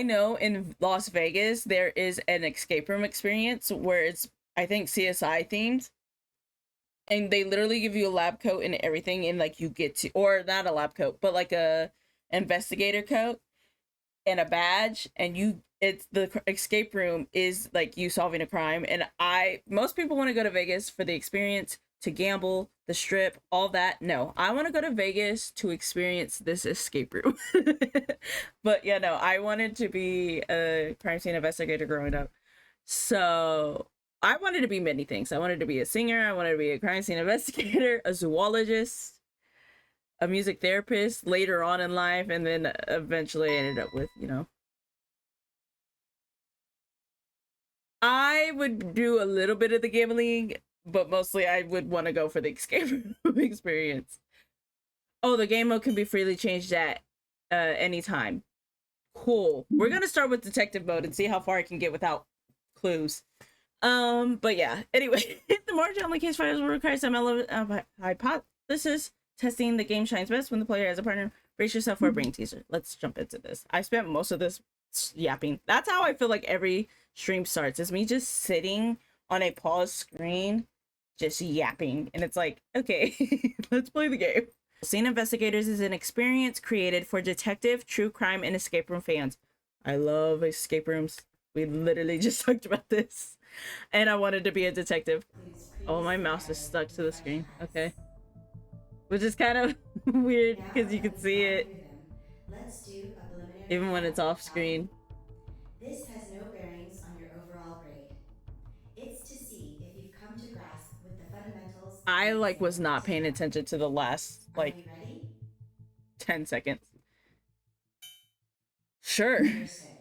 know in Las Vegas there is an escape room experience where it's, I think, CSI themed, and they literally give you a lab coat and everything, and like you get to, or not a lab coat, but like a investigator coat and a badge, and you, it's the escape room is like you solving a crime. And most people want to go to Vegas for the experience, to gamble, the strip, all that. No, I want to go to Vegas to experience this escape room. But yeah, no, I wanted to be a crime scene investigator growing up. So I wanted to be many things. I wanted to be a singer, I wanted to be a crime scene investigator, a zoologist, a music therapist later on in life, and then eventually I ended up with, you know, I would do a little bit of the gambling, but mostly I would want to go for the escape room experience. Oh, the game mode can be freely changed at any time. Cool. We're gonna start with detective mode and see how far I can get without clues. But yeah. Anyway, the more challenging case files will require some element of hypothesis testing. The game shines best when the player has a partner. Brace yourself for a brain teaser. Let's jump into this. I spent most of this yapping. That's how I feel like every stream starts. Is me just sitting on a pause screen, just yapping, and it's like, okay, let's play the game. Scene Investigators is an experience created for detective, true crime, and escape room fans. I love escape rooms. We literally just talked about this. And I wanted to be a detective. Oh, my mouse is stuck to the screen. Okay. Which is kind of weird because you can see it even when it's off screen. This has no bearings on your overall grade. It's to see if you've come to grasp with the fundamentals. I like was not paying attention to the last Are like we ready? 10 seconds. Sure. Understood.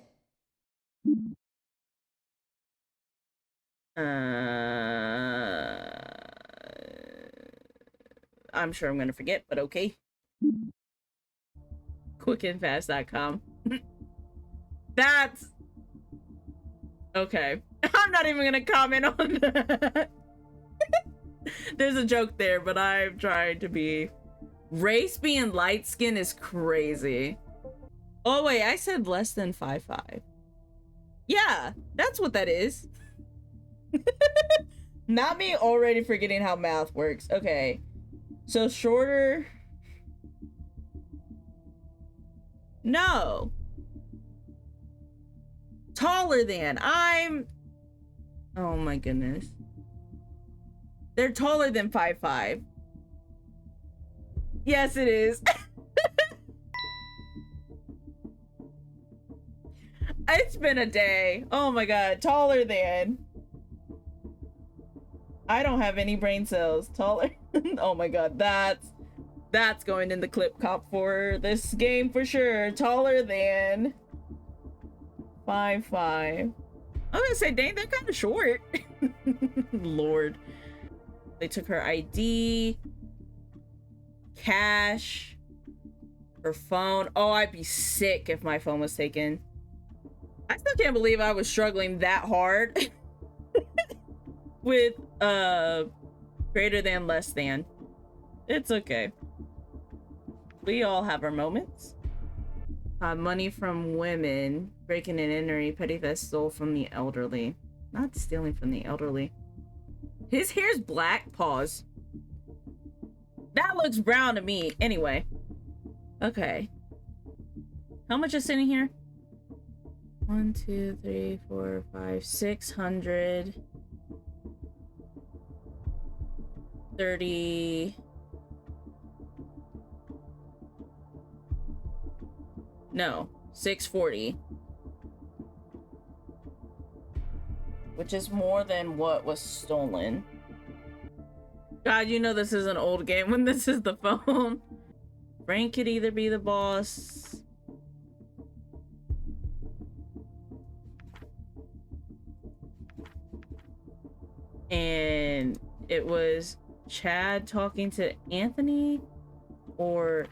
I'm sure I'm gonna forget, but okay. Quickandfast.com. That's okay. I'm not even gonna comment on that. There's a joke there, but I'm trying to be. Race being light skin is crazy. Oh wait, I said less than 5'5". Yeah, that's what that is. Not me already forgetting how math works. Okay, so shorter. No. Taller than. Oh my goodness. They're taller than 5'5". Yes, it is. It's been a day. Oh my god. Taller than. I don't have any brain cells. Taller. Oh my god. That's going in the clip comp for this game for sure. Taller than 5'5". I'm gonna say, dang, they're kind of short. Lord. They took her ID, cash, her phone. Oh, I'd be sick if my phone was taken. I still can't believe I was struggling that hard with greater than, less than. It's okay. We all have our moments. Money from women, breaking and entering, petty theft, stole from the elderly. Not stealing from the elderly. His hair's black. Pause. That looks brown to me. Anyway. Okay. How much is sitting here? 1, 2, 3, 4, 5, 600. 30. No, 640. Which is more than what was stolen. God, you know this is an old game when this is the phone. Frank could either be the boss. And it was Chad talking to Anthony, or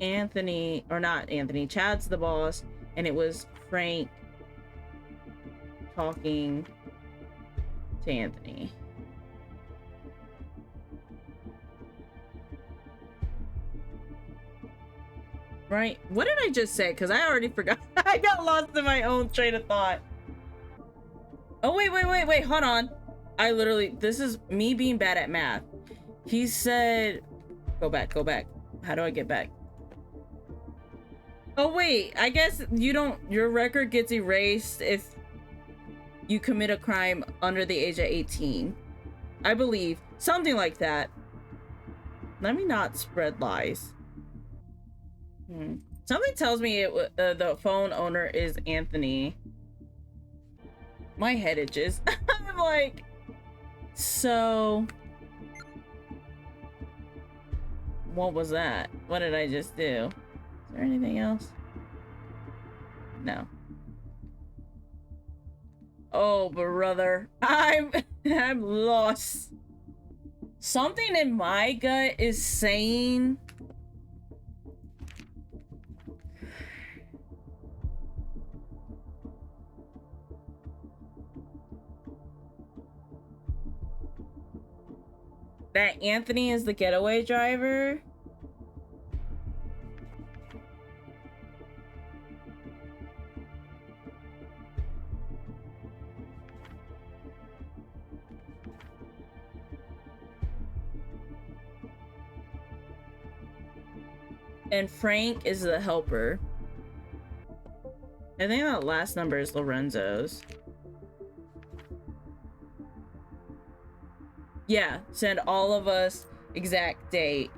Anthony, or not Anthony. Chad's the boss, and it was Frank talking to Anthony. Right? What did I just say? Because I already forgot. I got lost in my own train of thought. Oh, wait. Hold on. I literally, this is me being bad at math. He said, go back. How do I get back? Oh, wait. I guess you don't, your record gets erased if you commit a crime under the age of 18. I believe. Something like that. Let me not spread lies. Something tells me the phone owner is Anthony. My head itches. I'm like, so what was that? What did I just do? Is there anything else? No. Oh, brother. I'm lost. Something in my gut is saying that Anthony is the getaway driver. And Frank is the helper. I think that last number is Lorenzo's. Yeah, send all of us exact date.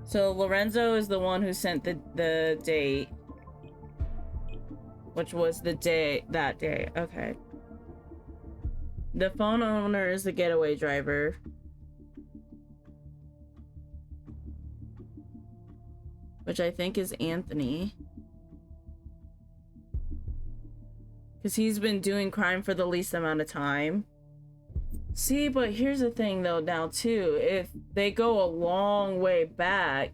So Lorenzo is the one who sent the date. Which was the day, that day. Okay. The phone owner is the getaway driver. Which I think is Anthony. Because he's been doing crime for the least amount of time. See, but here's the thing though now too. If they go a long way back,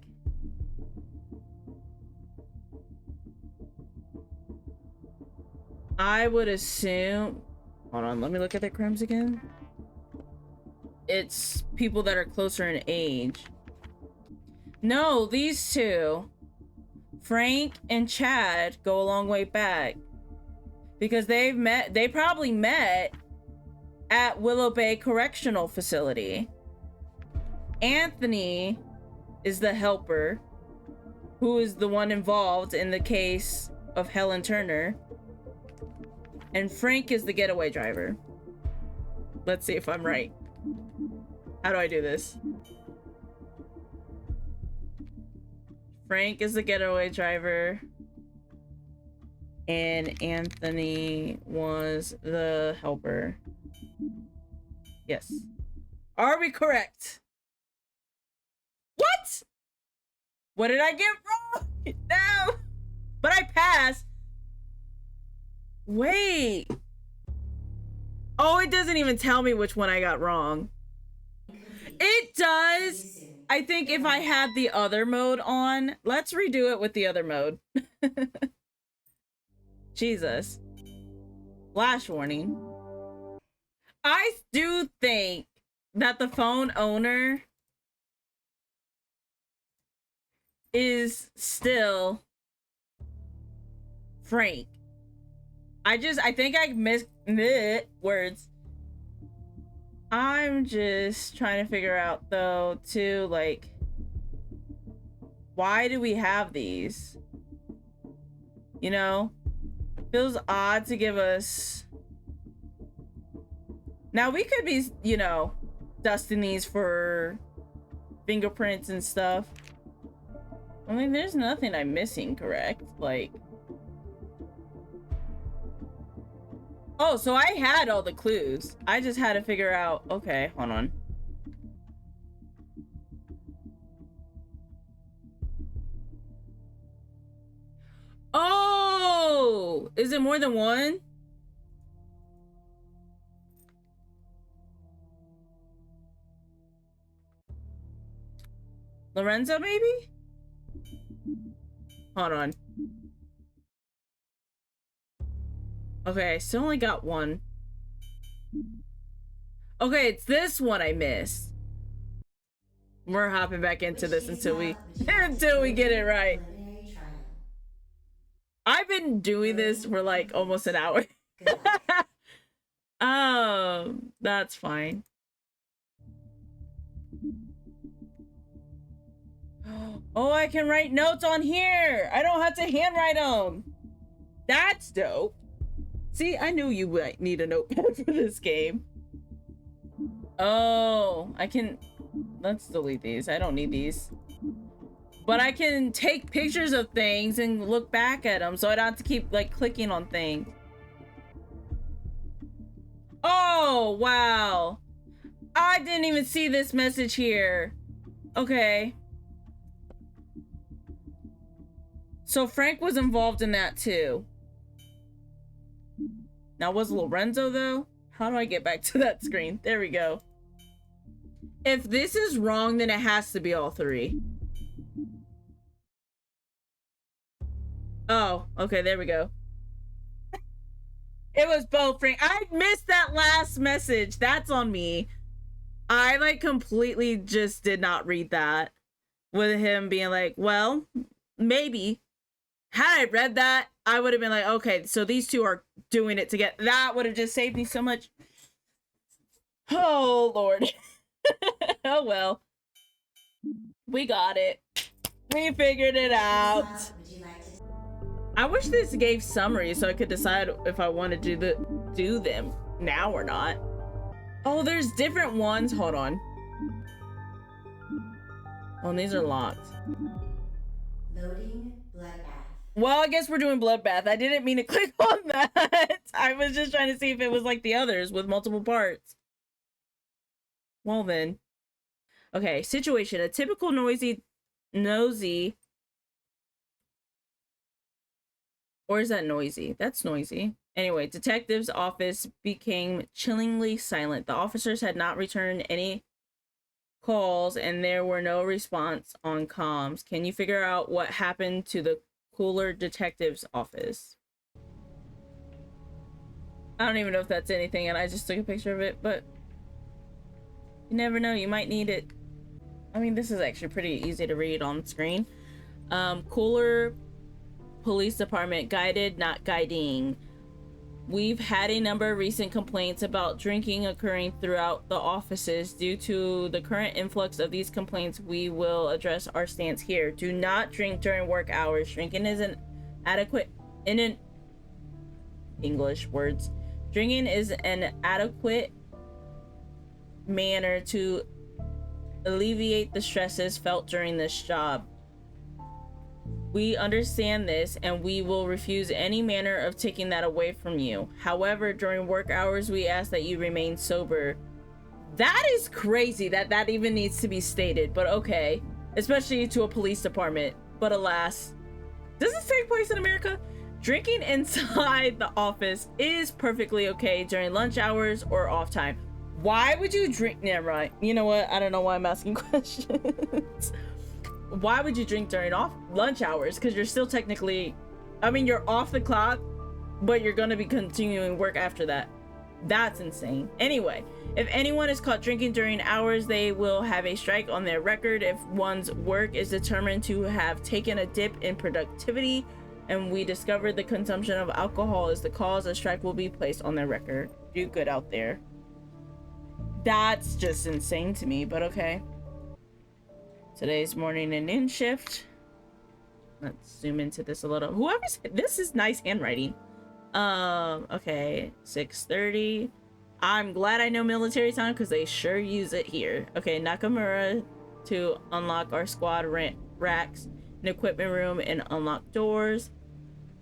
I would assume... Hold on, let me look at their crimes again. It's people that are closer in age. No, these two, Frank and Chad, go a long way back. Because they probably met at Willow Bay Correctional Facility. Anthony is the helper, who is the one involved in the case of Helen Turner. And Frank is the getaway driver. Let's see if I'm right. How do I do this? Frank is the getaway driver. And Anthony was the helper. Yes. Are we correct? What? What did I get wrong? No. But I passed. Wait. Oh, it doesn't even tell me which one I got wrong. It does. I think if I had the other mode on, let's redo it with the other mode. Jesus. Flash warning. I do think that the phone owner is still Frank. I think I missed words. I'm just trying to figure out though too, like, why do we have these? You know? Feels odd to give us... Now we could be, you know, dusting these for fingerprints and stuff. I mean, there's nothing I'm missing, correct? Like... Oh, so I had all the clues. I just had to figure out... Okay, hold on. Oh! Is it more than one? Lorenzo, maybe? Hold on. Okay, I still only got one. Okay, it's this one I missed. We're hopping back into Which this case until file we would you like to until we go get to it right. preliminary trial? I've been doing this Voting for like complete. almost an hour. Good luck. That's fine. Oh, I can write notes on here. I don't have to handwrite them. That's dope. See, I knew you might need a notepad for this game. Oh, I can... Let's delete these. I don't need these. But I can take pictures of things and look back at them, so I don't have to keep, like, clicking on things. Oh, wow. I didn't even see this message here. Okay. So Frank was involved in that, too. Now, was Lorenzo, though? How do I get back to that screen? There we go. If this is wrong, then it has to be all three. Oh, okay, there we go. It was both, Frank. I missed that last message. That's on me. I, like, completely just did not read that. With him being like, well, maybe. Had I read that, I would have been like, okay, so these two are doing it together. That would have just saved me so much. Oh, Lord. Oh, well. We got it. We figured it out. Would you like to... I wish this gave summaries so I could decide if I wanted to do them now or not. Oh, there's different ones. Hold on. Oh, and these are locked. Loading bloodbath. Well, I guess we're doing bloodbath. I didn't mean to click on that. I was just trying to see if it was like the others with multiple parts. Well then. Okay, situation. A typical nosy. Or is that noisy? That's noisy. Anyway, detective's office became chillingly silent. The officers had not returned any calls and there were no response on comms. Can you figure out what happened to the cooler detective's office? I don't even know if that's anything and I just took a picture of it, but you never know, you might need it. I mean, this is actually pretty easy to read on screen. Cooler Police Department, guided, not guiding. We've had a number of recent complaints about drinking occurring throughout the offices. Due to the current influx of these complaints, we will address our stance here. Do not drink during work hours. Drinking is an adequate English words. Drinking is an adequate manner to alleviate the stresses felt during this job. We understand this and we will refuse any manner of taking that away from you. However, during work hours, we ask that you remain sober. That is crazy that that even needs to be stated, but okay. Especially to a police department. But alas, does this take place in America? Drinking inside the office is perfectly okay during lunch hours or off time. Why would you drink? Yeah, right. You know what? I don't know why I'm asking questions. Why would you drink during lunch hours? Because you're still technically, I mean, you're off the clock, but you're going to be continuing work after that. That's insane. Anyway, if anyone is caught drinking during hours, they will have a strike on their record. If one's work is determined to have taken a dip in productivity and we discover the consumption of alcohol is the cause, a strike will be placed on their record. Do good out there. That's just insane to me, but okay. Today's morning and noon shift. Let's zoom into this a little. Whoever's, this is nice handwriting. Okay, 6:30. I'm glad I know military time because they sure use it here. Okay, Nakamura to unlock our squad racks, an equipment room, and unlock doors.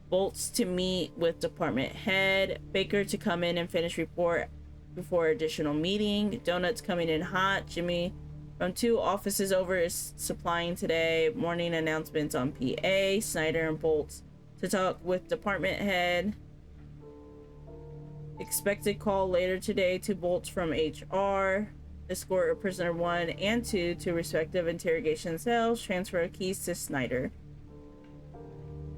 Bolts to meet with department head. Baker to come in and finish report before additional meeting. Donuts coming in hot. Jimmy from 2 offices over is supplying today. Morning announcements on PA. Snyder and Bolts to talk with department head. Expected call later today to Bolts from HR. Escort a prisoner 1 and 2 to respective interrogation cells. Transfer keys to Snyder.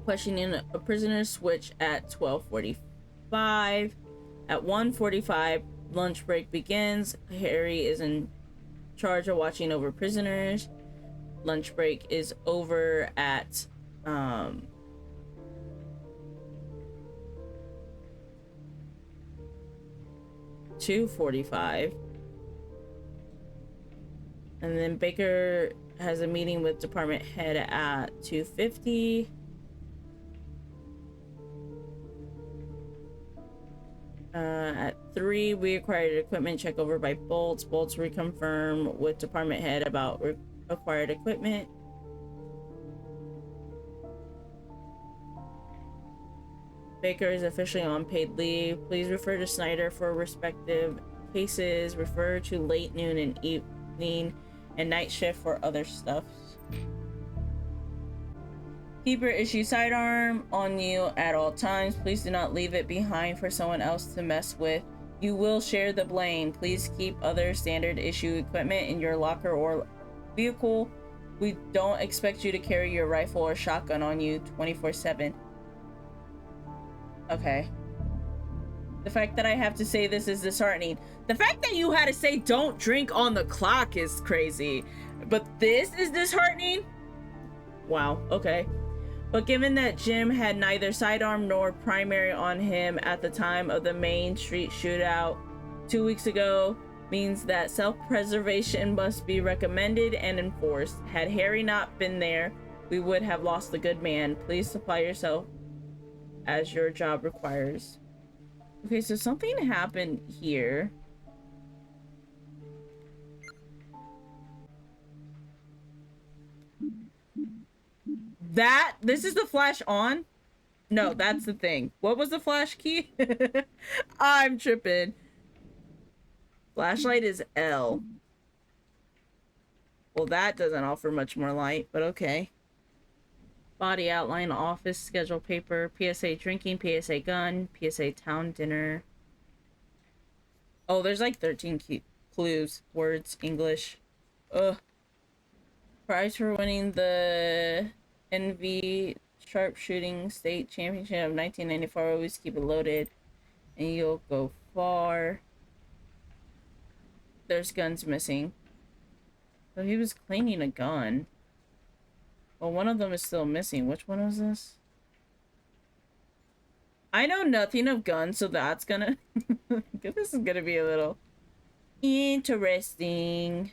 Questioning a prisoner switch at 12:45. At 1:45, lunch break begins. Harry is in charge of watching over prisoners. Lunch break is over at 2:45. And then Baker has a meeting with department head at 2:50. At 3, we acquired equipment check over by Bolts. Bolts reconfirm with department head about acquired equipment. Baker is officially on paid leave. Please refer to Snyder for respective cases. Refer to late noon and evening and night shift for other stuff. Keep your issue sidearm on you at all times. Please do not leave it behind for someone else to mess with. You will share the blame. Please keep other standard issue equipment in your locker or vehicle. We don't expect you to carry your rifle or shotgun on you 24/7. Okay. The fact that I have to say this is disheartening. The fact that you had to say don't drink on the clock is crazy. But this is disheartening? Wow, okay. But given that Jim had neither sidearm nor primary on him at the time of the Main Street shootout 2 weeks ago, means that self-preservation must be recommended and enforced. Had Harry not been there, we would have lost a good man. Please supply yourself as your job requires. Okay, so something happened here. This is the flash on? No, that's the thing. What was the flash key? I'm tripping. Flashlight is L. Well, that doesn't offer much more light, but okay. Body outline, office, schedule paper, PSA drinking, PSA gun, PSA town dinner. Oh, there's like 13 clues, words, English. Ugh. Prize for winning the NV Sharpshooting State Championship of 1994. Always keep it loaded and you'll go far. There's guns missing. So he was cleaning a gun. Well, one of them is still missing. Which one was this? I know nothing of guns, so that's gonna... this is gonna be a little interesting.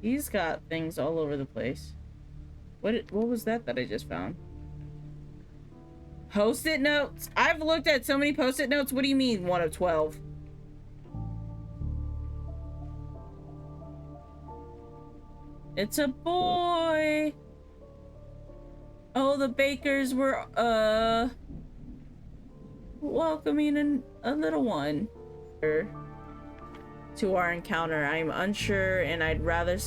He's got things all over the place. What was that I just found? Post-it notes? I've looked at so many post-it notes. What do you mean 1 of 12? It's a boy. Oh, the bakers were welcoming a little one to our encounter. I'm unsure, and I'd rather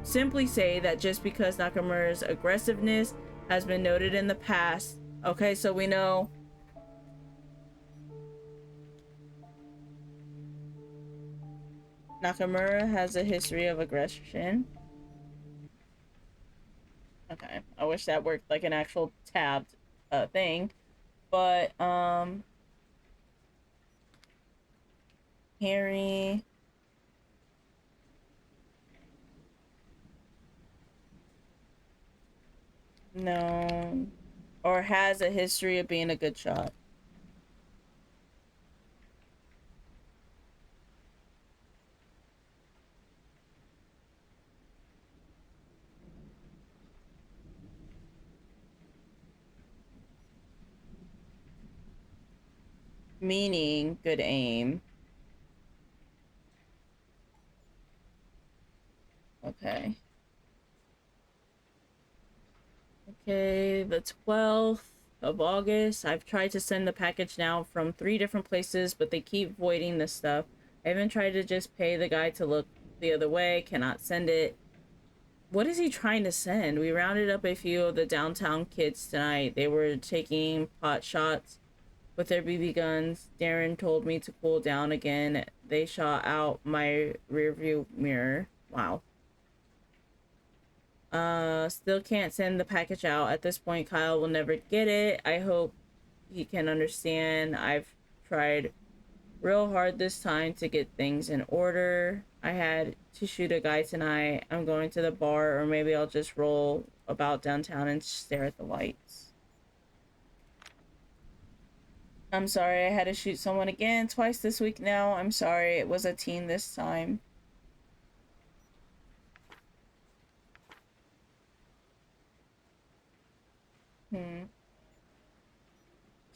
simply say that just because Nakamura's aggressiveness has been noted in the past. Okay, so we know Nakamura has a history of aggression. Okay, I wish that worked like an actual tabbed thing, but Harry. No. Or has a history of being a good shot. Meaning good aim. Okay. Okay, the 12th of August. I've tried to send the package now from 3 different places, but they keep voiding this stuff. I even tried to just pay the guy to look the other way. Cannot send it. What is he trying to send? We rounded up a few of the downtown kids tonight. They were taking pot shots with their BB guns. Darren told me to cool down again. They shot out my rearview mirror. Wow. Still can't send the package out. At this point, Kyle will never get it. I hope he can understand. I've tried real hard this time to get things in order. I had to shoot a guy tonight. I'm going to the bar, or maybe I'll just roll about downtown and stare at the lights. I'm sorry I had to shoot someone again twice this week now. I'm sorry. It was a teen this time.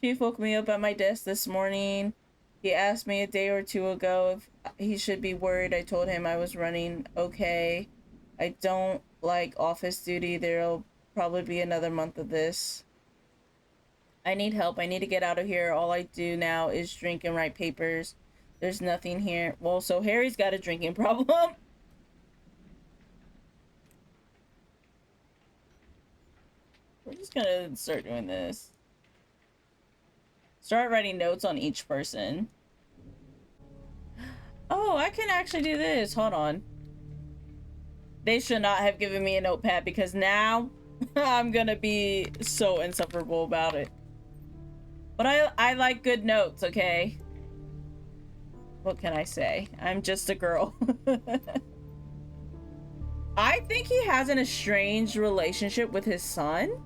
Chief woke me up at my desk this morning. He asked me a day or two ago if he should be worried. I told him I was running okay. I don't like office duty. There'll probably be another month of this. I need help. I need to get out of here. All I do now is drink and write papers. There's nothing here. Well, so Harry's got a drinking problem. We're just gonna start doing this. Start writing notes on each person. Oh, I can actually do this. Hold on. They should not have given me a notepad because now I'm gonna be so insufferable about it. But I like good notes, okay? What can I say? I'm just a girl. I think he has an estranged relationship with his son.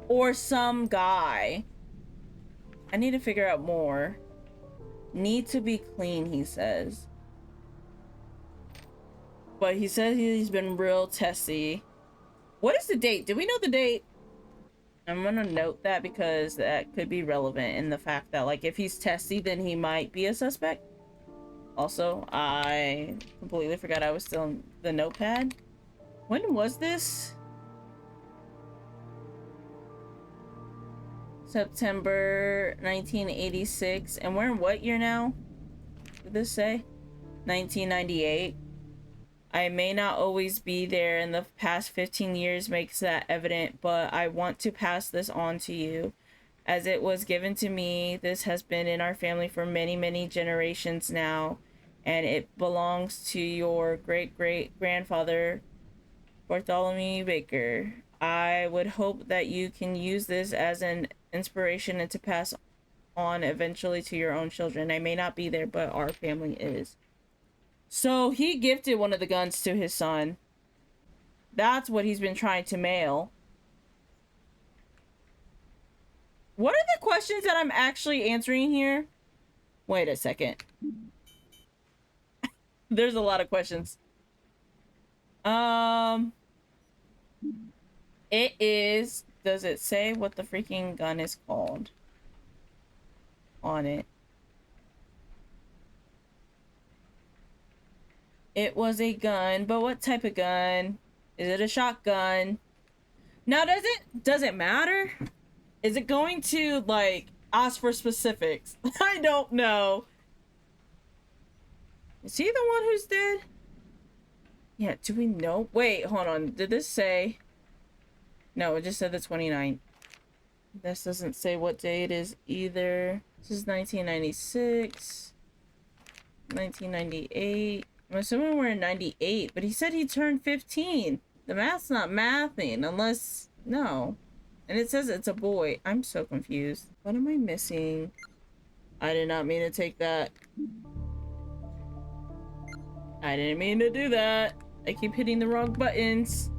Or some guy. I need to figure out more. Need to be clean, he says. But he says he's been real testy. What is the date? Do we know the date? I'm gonna note that because that could be relevant in the fact that, like, if he's testy, then he might be a suspect. Also, I completely forgot I was still in the notepad. When was this? September 1986. And we're in what year now? Did this say? 1998. I may not always be there, and the past 15 years makes that evident, but I want to pass this on to you. As it was given to me, this has been in our family for many, many generations now, and it belongs to your great-great-grandfather, Bartholomew Baker. I would hope that you can use this as an inspiration and to pass on eventually to your own children. I may not be there, but our family is. So he gifted one of the guns to his son. That's what he's been trying to mail. What are the questions that I'm actually answering here? Wait a second. There's a lot of questions. It is... Does it say what the freaking gun is called? On it. It was a gun, but what type of gun? Is it a shotgun? Now, does it matter? Is it going to, like, ask for specifics? I don't know. Is he the one who's dead? Yeah, do we know? Wait, hold on. Did this say... No, it just said the 29th. This doesn't say what day it is either. This is 1996. 1998. I'm assuming we're in 98, but he said he turned 15. The math's not mathing unless... No. And it says it's a boy. I'm so confused. What am I missing? I did not mean to take that. I didn't mean to do that. I keep hitting the wrong buttons.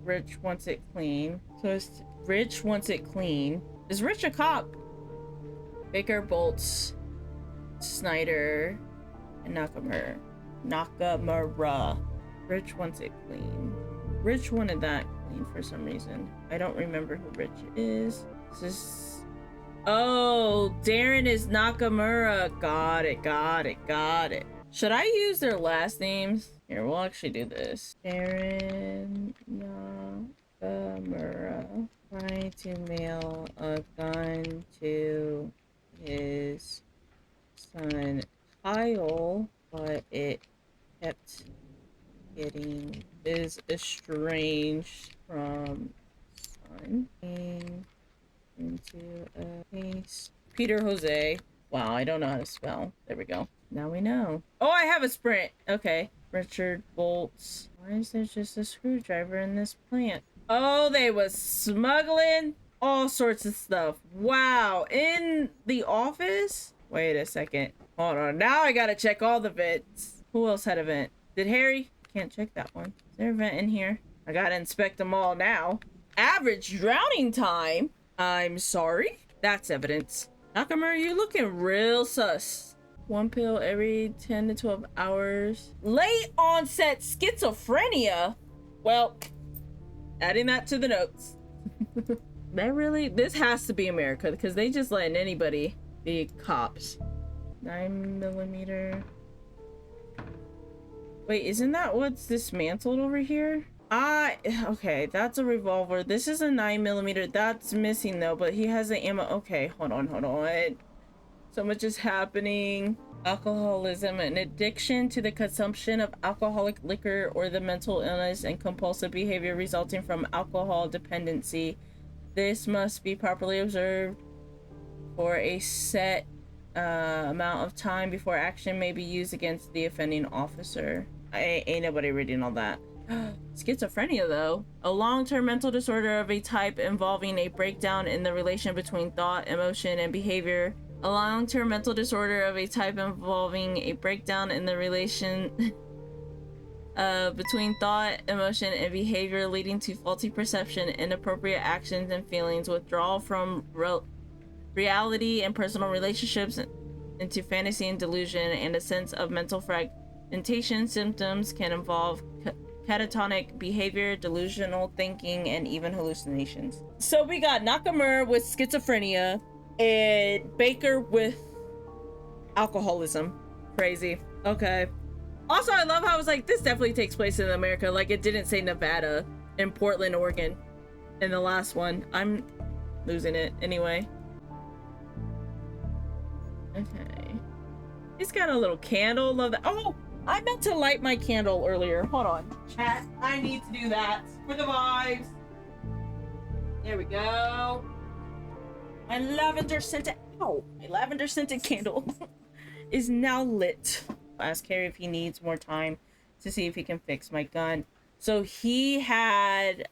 Rich wants it clean. So it's Rich wants it clean. Is Rich a cop? Baker, Bolts, Snyder, and Nakamura. Rich wants it clean. Rich wanted that clean for some reason. I don't remember who Rich is. This is... Oh, Darren is Nakamura. Got it. Should I use their last names? Here, we'll actually do this. Darren Nakamura trying to mail a gun to his son Kyle, but it kept getting estranged from son. Into a case. Peter Jose. Wow, I don't know how to spell. There we go. Now we know. Oh, I have a sprint. Okay. Richard Bolts. Why is there just a screwdriver in this plant? Oh, they was smuggling all sorts of stuff. Wow. In the office? Wait a second. Hold on. Now I gotta check all the vents. Who else had a vent? Did Harry? Can't check that one. Is there a vent in here? I gotta inspect them all now. Average drowning time? I'm sorry? That's evidence. Nakamura, you looking real sus. 1 pill every 10 to 12 hours. Late onset schizophrenia? Well, adding that to the notes. That really, this has to be America because they just letting anybody be cops. 9mm. Wait, isn't that what's dismantled over here? Okay, that's a revolver. This is a 9mm. That's missing though, but he has the ammo. Okay, hold on. So much is happening. Alcoholism, an addiction to the consumption of alcoholic liquor or the mental illness and compulsive behavior resulting from alcohol dependency. This must be properly observed for a set amount of time before action may be used against the offending officer. Ain't nobody reading all that. Schizophrenia, though, a long-term mental disorder of a type involving a breakdown in the relation between thought, emotion, and behavior. A long-term mental disorder of a type involving a breakdown in the relation between thought, emotion, and behavior, leading to faulty perception, inappropriate actions and feelings, withdrawal from reality and personal relationships into fantasy and delusion, and a sense of mental fragmentation. Symptoms can involve catatonic behavior, delusional thinking, and even hallucinations. So we got Nakamura with schizophrenia and Baker with alcoholism. Crazy. Okay. Also, I love how I was like, this definitely takes place in America. Like, it didn't say Nevada and Portland, Oregon in the last one. I'm losing it anyway. Okay. He's got a little candle. Love that. Oh, I meant to light my candle earlier. Hold on. Chat, I need to do that for the vibes. There we go. My lavender scented, my lavender scented candle is now lit. I'll ask Harry if he needs more time to see if he can fix my gun. So he had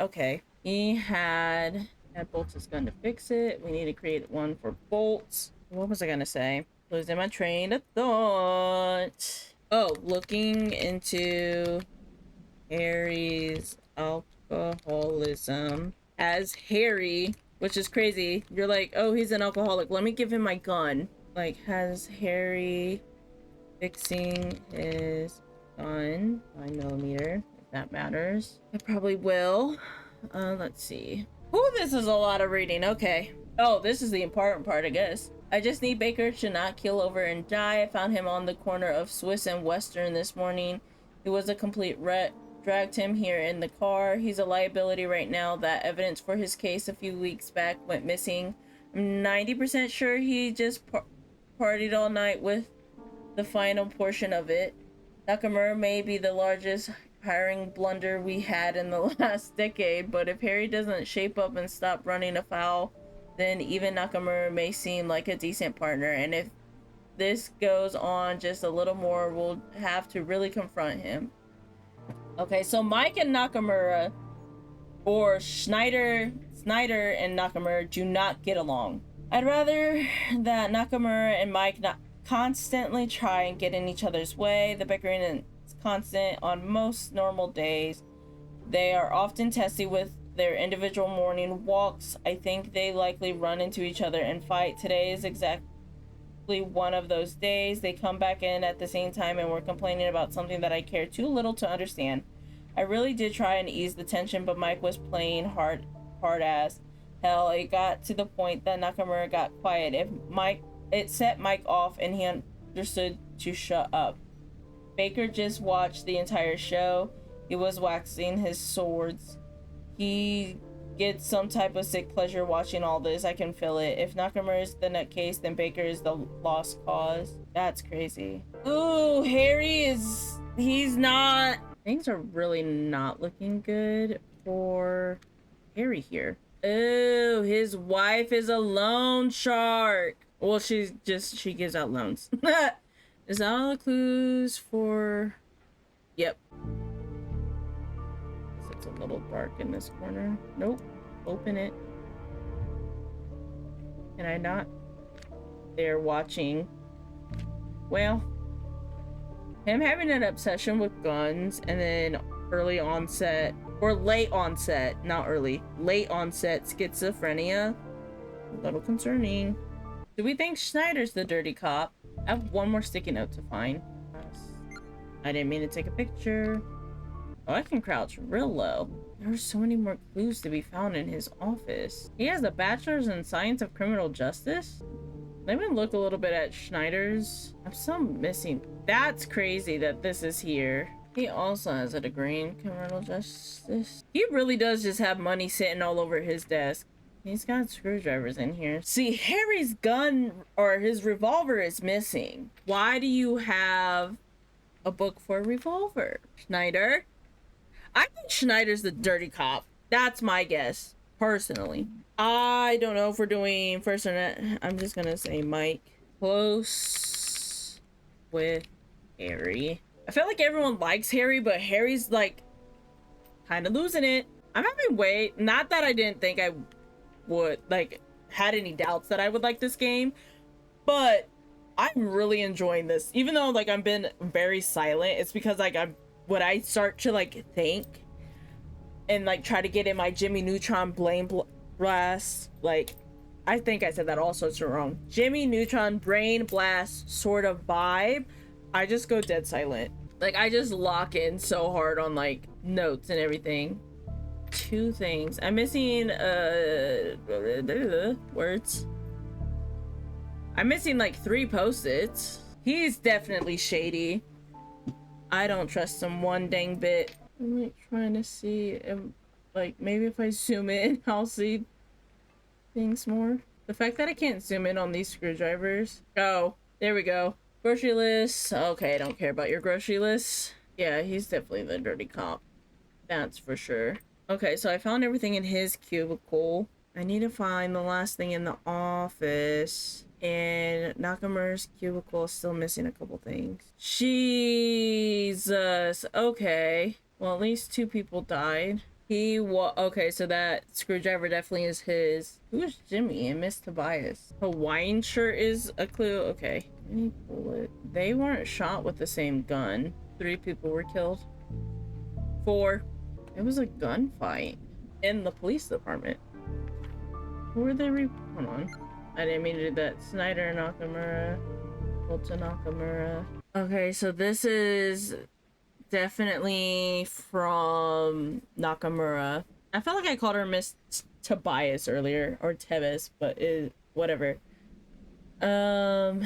Bolt's his gun to fix it. We need to create one for Bolt's. What was I gonna say? Losing my train of thought. Oh, looking into Harry's alcoholism as Harry, which is crazy. You're like, oh, he's an alcoholic. Let me give him my gun. Like, has Harry fixing his gun 9mm, if that matters. I probably will. Let's see. Oh, this is a lot of reading. Okay. Oh, this is the important part, I guess. I just need Baker to not keel over and die. I found him on the corner of Swiss and Western this morning. He was a complete wreck. Dragged him here in the car. He's a liability right now. That evidence for his case a few weeks back went missing. I'm 90% sure he just partied all night with the final portion of it. Nakamura may be the largest hiring blunder we had in the last decade, but if Harry doesn't shape up and stop running afoul, then even Nakamura may seem like a decent partner. And if this goes on just a little more, we'll have to really confront him. Okay, so Mike and Nakamura, or Snyder and Nakamura, do not get along. I'd rather that Nakamura and Mike not constantly try and get in each other's way. The bickering is constant on most normal days. They are often testy with their individual morning walks. I think they likely run into each other and fight. Today is exactly one of those days. They come back in at the same time and we're complaining about something that I care too little to understand. I really did try and ease the tension, but Mike was playing hard ass. Hell, it got to the point that Nakamura got quiet. It set Mike off and he understood to shut up. Baker just watched the entire show. He was waxing his swords. He gets some type of sick pleasure watching all this. I can feel it. If Nakamura is the nutcase, then Baker is the lost cause. That's crazy. Ooh, he's not. Things are really not looking good for Harry here. Ooh, his wife is a loan shark. Well, she gives out loans. Is that all the clues for? Yep. It's a little dark in this corner. Nope. Open it. Can I not? They're watching. Well, him having an obsession with guns and then early onset, or late onset, not early, late onset schizophrenia. A little concerning. Do we think Schneider's the dirty cop? I have one more sticky note to find. I didn't mean to take a picture. Oh, I can crouch real low. There are so many more clues to be found in his office. He has a bachelor's in science of criminal justice. Let me look a little bit at Schneider's. I'm still missing. That's crazy that this is here. He also has a degree in criminal justice. He really does just have money sitting all over his desk. He's got screwdrivers in here. See, Harry's gun or his revolver is missing. Why do you have a book for a revolver, Schneider? I think Schneider's the dirty cop. That's my guess, personally. I don't know if we're doing first or not. I'm just gonna say Mike. Close with Harry. I feel like everyone likes Harry, but Harry's like kind of losing it. I'm having wait. Not that I didn't think I would like had any doubts that I would like this game, but I'm really enjoying this. Even though like I've been very silent, it's because like when I start to like think and like try to get in my Jimmy Neutron brain blast, like I think I said that all sorts of wrong. Jimmy Neutron brain blast sort of vibe. I just go dead silent. Like I just lock in so hard on like notes and everything. Two things. I'm missing words. I'm missing like 3 post-its. He's definitely shady. I don't trust him one dang bit. I'm like trying to see if, like maybe if I zoom in I'll see things more. The fact that I can't zoom in on these screwdrivers. Oh, there we go. Grocery list. Okay, I don't care about your grocery list. Yeah, he's definitely the dirty cop. That's for sure. Okay, so I found everything in his cubicle. I need to find the last thing in the office. And Nakamura's cubicle is still missing a couple things. Jesus. Okay. Well, at least 2 people died. Okay, so that screwdriver definitely is his. Who's Jimmy and Miss Tobias? Hawaiian shirt is a clue. Okay. Any bullet. They weren't shot with the same gun. 3 people were killed. 4. It was a gunfight in the police department. Who were they? Hold on. I didn't mean to do that. Snyder, Nakamura. Bolton, Nakamura. Okay, so this is definitely from Nakamura. I felt like I called her Miss Tobias earlier, or Tevis, but whatever. Oh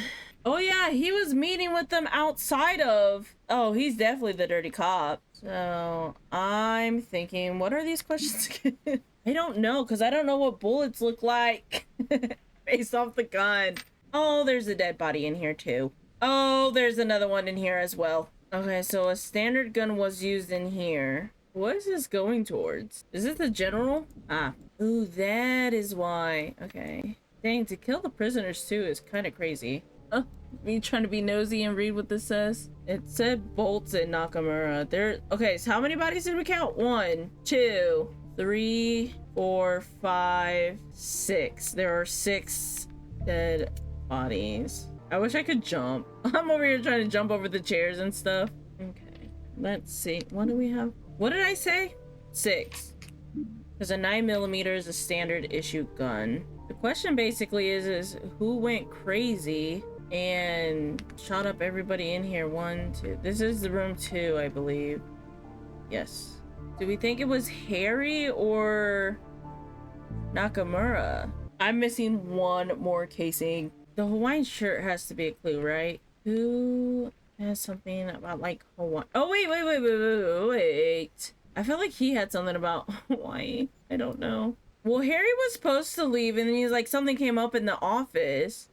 yeah, he was meeting with them outside of. Oh, he's definitely the dirty cop. So I'm thinking, what are these questions again? I don't know, because I don't know what bullets look like based off the gun. Oh, there's a dead body in here too. Oh, there's another one in here as well. Okay, so a standard gun was used in here. What is this going towards? Is this the general? Ah. Ooh, that is why. Okay. Dang, to kill the prisoners too is kind of crazy. Oh, me trying to be nosy and read what this says. It said Bolts and Nakamura. Okay, so how many bodies did we count? 1, 2, 3, 4, 5, 6. There are 6 dead bodies. I wish I could jump. I'm over here trying to jump over the chairs and stuff. Okay, let's see. What do we have? What did I say? 6. Because a 9mm is a standard issue gun. The question basically is who went crazy and shot up everybody in here? 1, 2. This is the room 2, I believe. Yes. Do we think it was Harry or Nakamura? I'm missing 1 more casing. The Hawaiian shirt has to be a clue, right? Who has something about like Hawaii? Oh, wait. I feel like he had something about Hawaii. I don't know. Well, Harry was supposed to leave and then he's like, something came up in the office.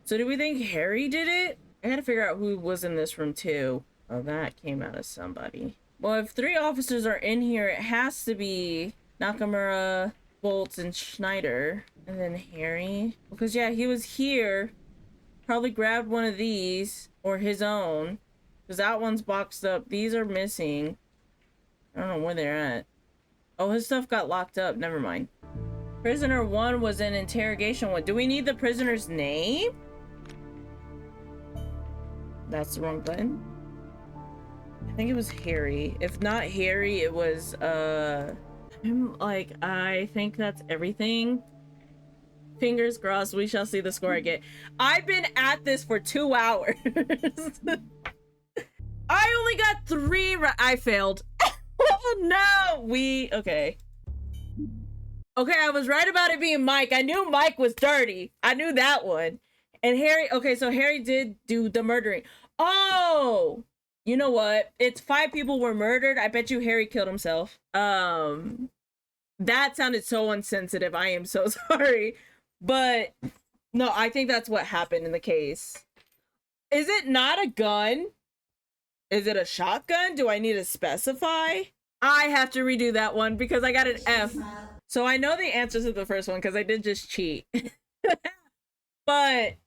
So do we think Harry did it? I gotta figure out who was in this room too. Oh, that came out of somebody. Well, if 3 officers are in here, it has to be Nakamura, Bolts, and Schneider. And then Harry. Because yeah, he was here. Probably grabbed one of these. Or his own. Because that one's boxed up. These are missing. I don't know where they're at. Oh, his stuff got locked up. Never mind. Prisoner 1 was in interrogation 1. Do we need the prisoner's name? That's the wrong button. I think it was Harry. If not Harry, it was I think that's everything. Fingers crossed, we shall see the score I get. I've been at this for 2 hours. I only got 3 I failed. Oh no! Okay. Okay, I was right about it being Mike. I knew Mike was dirty. I knew that one. And Harry, okay, so Harry did do the murdering. Oh! You know what? It's 5 people were murdered. I bet you Harry killed himself. That sounded so insensitive. I am so sorry. But no, I think that's what happened in the case. Is it not a gun? Is it a shotgun? Do I need to specify? I have to redo that one because I got an F. So I know the answers to the first one because I did just cheat. But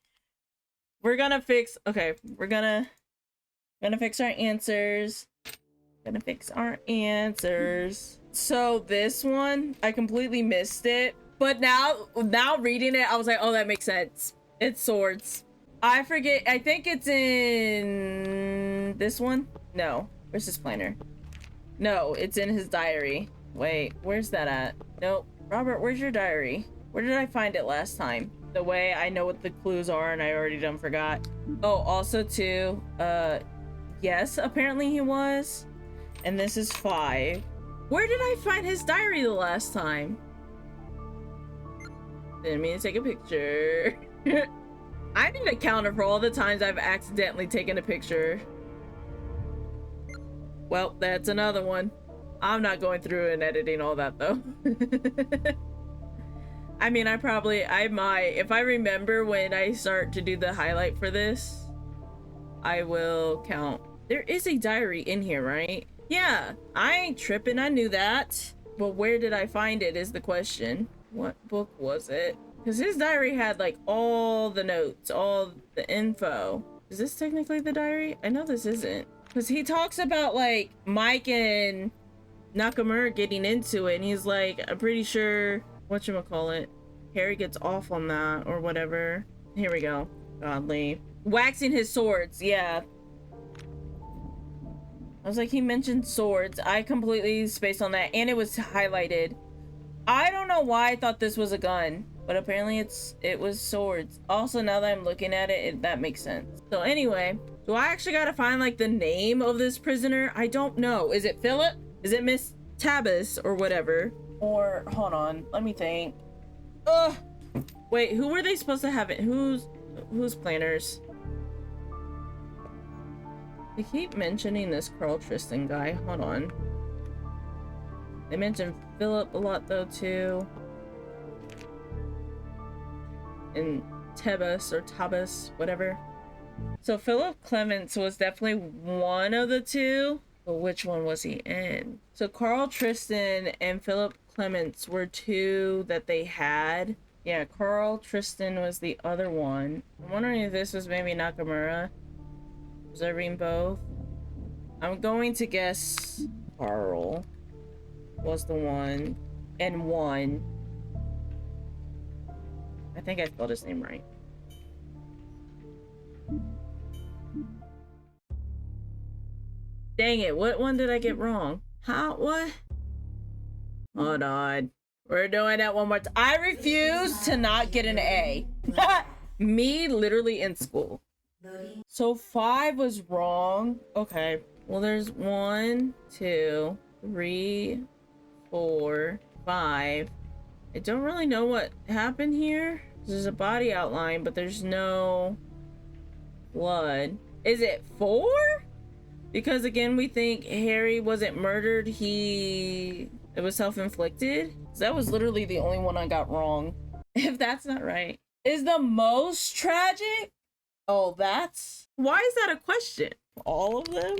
we're gonna fix, okay, we're gonna fix our answers. Gonna fix our answers. So this one, I completely missed it. But now reading it, I was like, oh, that makes sense. It's swords. I forget, I think it's in this one? No, where's his planner? No, it's in his diary. Wait, where's that at? Nope. Robert, where's your diary? Where did I find it last time? The way I know what the clues are and I already done forgot. Oh, also too, yes, apparently he was. And this is 5. Where did I find his diary the last time? Didn't mean to take a picture. I need a counter for all the times I've accidentally taken a picture. Well, that's another one. I'm not going through and editing all that though. I mean, I might. If I remember when I start to do the highlight for this, I will count. There is a diary in here, right? Yeah, I ain't tripping. I knew that. But where did I find it is the question. What book was it? Because his diary had like all the notes, all the info. Is this technically the diary? I know this isn't. Because he talks about like Mike and Nakamura getting into it. And he's like, I'm pretty sure, whatchamacallit, Harry gets off on that or whatever. Here we go. Godly. Waxing his swords. Yeah. I was like, he mentioned swords. I completely spaced on that. And it was highlighted. I don't know why I thought this was a gun, but apparently it was swords. Also, now that I'm looking at it, that makes sense. So anyway, do I actually gotta find like the name of this prisoner? I don't know. Is it Philip? Is it Miss Tabas or whatever? Or hold on, let me think. Ugh. Wait, who were they supposed to have it? Who's planners? They keep mentioning this Carl Tristan guy. Hold on. They mentioned Philip a lot though too. And Tebas or Tabas, whatever. So Philip Clements was definitely one of the two. But which one was he in? So Carl Tristan and Philip Clements were 2 that they had. Yeah, Carl Tristan was the other one. I'm wondering if this was maybe Nakamura. Observing both. I'm going to guess Carl was the one. And 1. I think I spelled his name right. Dang it, what one did I get wrong? How? What? Hold on. We're doing that one more time. I refuse to not get an A. Me literally in school. So 5 was wrong. Okay. Well, there's 1, 2, 3, 4, 5. I don't really know what happened here. There's a body outline, but there's no blood. Is it 4? Because again, we think Harry wasn't murdered. It was self-inflicted. So that was literally the only one I got wrong. If that's not right. Is the most tragic? Oh, why is that a question? All of them?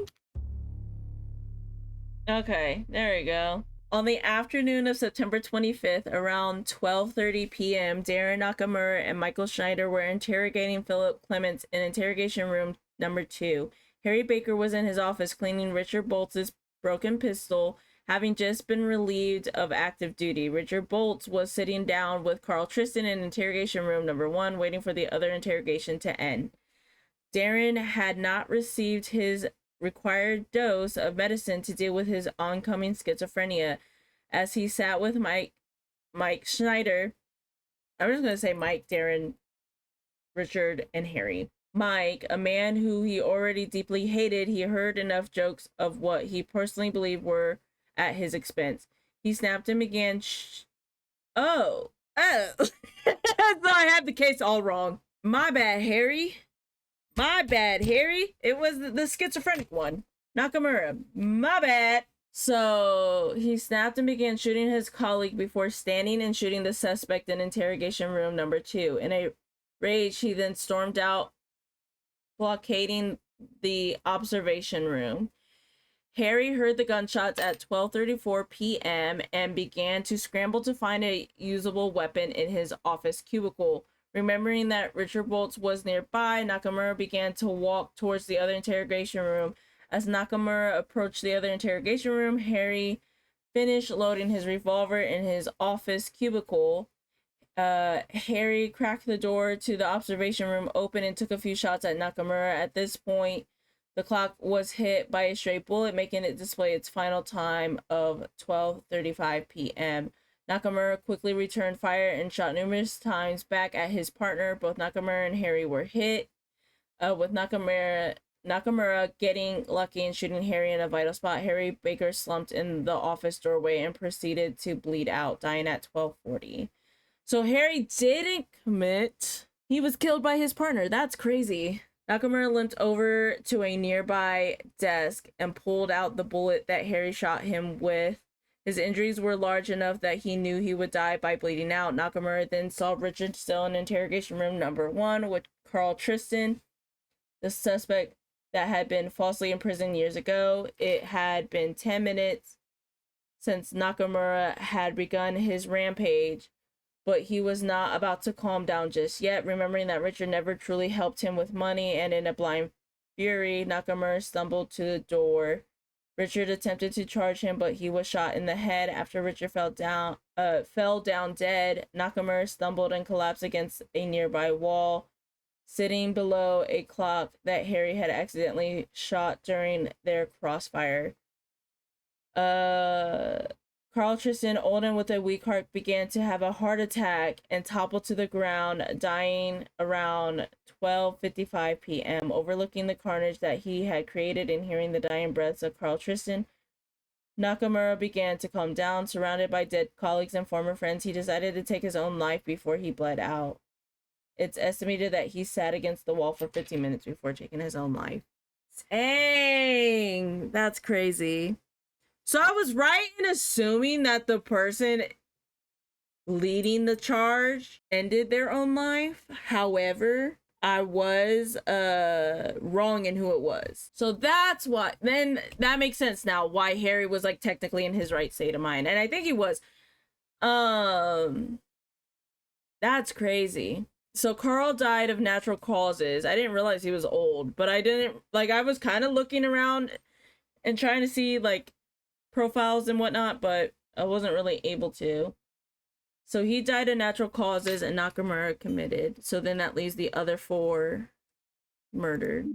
Okay, there we go. On the afternoon of September 25th, around 12:30 p.m., Darren Nakamura and Michael Schneider were interrogating Philip Clements in interrogation room number 2. Harry Baker was in his office cleaning Richard Bolt's broken pistol, having just been relieved of active duty. Richard Bolt was sitting down with Carl Tristan in interrogation room number 1, waiting for the other interrogation to end. Darren had not received his required dose of medicine to deal with his oncoming schizophrenia. As he sat with Mike Schneider, I'm just going to say Mike, Darren, Richard, and Harry. Mike, a man who he already deeply hated, he heard enough jokes of what he personally believed were at his expense. He snapped and began, oh. So I had the case all wrong. My bad, Harry. My bad, Harry. It was the schizophrenic one. Nakamura. My bad. So he snapped and began shooting his colleague before standing and shooting the suspect in interrogation room number 2. In a rage, he then stormed out, blockading the observation room. Harry heard the gunshots at 12:34 p.m. and began to scramble to find a usable weapon in his office cubicle. Remembering that Richard Boltz was nearby, Nakamura began to walk towards the other interrogation room. As Nakamura approached the other interrogation room, Harry finished loading his revolver in his office cubicle. Harry cracked the door to the observation room open and took a few shots at Nakamura. At this point, the clock was hit by a stray bullet, making it display its final time of 12:35 p.m. Nakamura quickly returned fire and shot numerous times back at his partner. Both Nakamura and Harry were hit, with Nakamura getting lucky and shooting Harry in a vital spot. Harry Baker slumped in the office doorway and proceeded to bleed out, dying at 12:40. So Harry didn't commit. He was killed by his partner. That's crazy. Nakamura limped over to a nearby desk and pulled out the bullet that Harry shot him with. His injuries were large enough that he knew he would die by bleeding out. Nakamura then saw Richard still in interrogation room number 1 with Carl Tristan, the suspect that had been falsely imprisoned years ago. It had been 10 minutes since Nakamura had begun his rampage, but he was not about to calm down just yet. Remembering that Richard never truly helped him with money, and in a blind fury, Nakamura stumbled to the door. Richard attempted to charge him, but he was shot in the head. After Richard fell down dead, Nakamura stumbled and collapsed against a nearby wall, sitting below a clock that Harry had accidentally shot during their crossfire. Carl Tristan, old and with a weak heart, began to have a heart attack and toppled to the ground, dying around 12:55 p.m. Overlooking the carnage that he had created and hearing the dying breaths of Carl Tristan, Nakamura began to calm down. Surrounded by dead colleagues and former friends, he decided to take his own life before he bled out. It's estimated that he sat against the wall for 15 minutes before taking his own life. Dang, that's crazy. So I was right in assuming that the person leading the charge ended their own life. However, I was wrong in who it was. So that's what, then that makes sense now why Harry was like technically in his right state of mind. And I think he was. That's crazy. So Carl died of natural causes. I didn't realize he was old, but I was kind of looking around and trying to see like profiles and whatnot, but I wasn't really able to. So he died of natural causes and Nakamura committed. So then that leaves the other 4 murdered.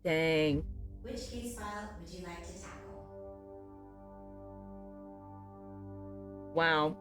Dang. Which case file would you like to tackle? Wow.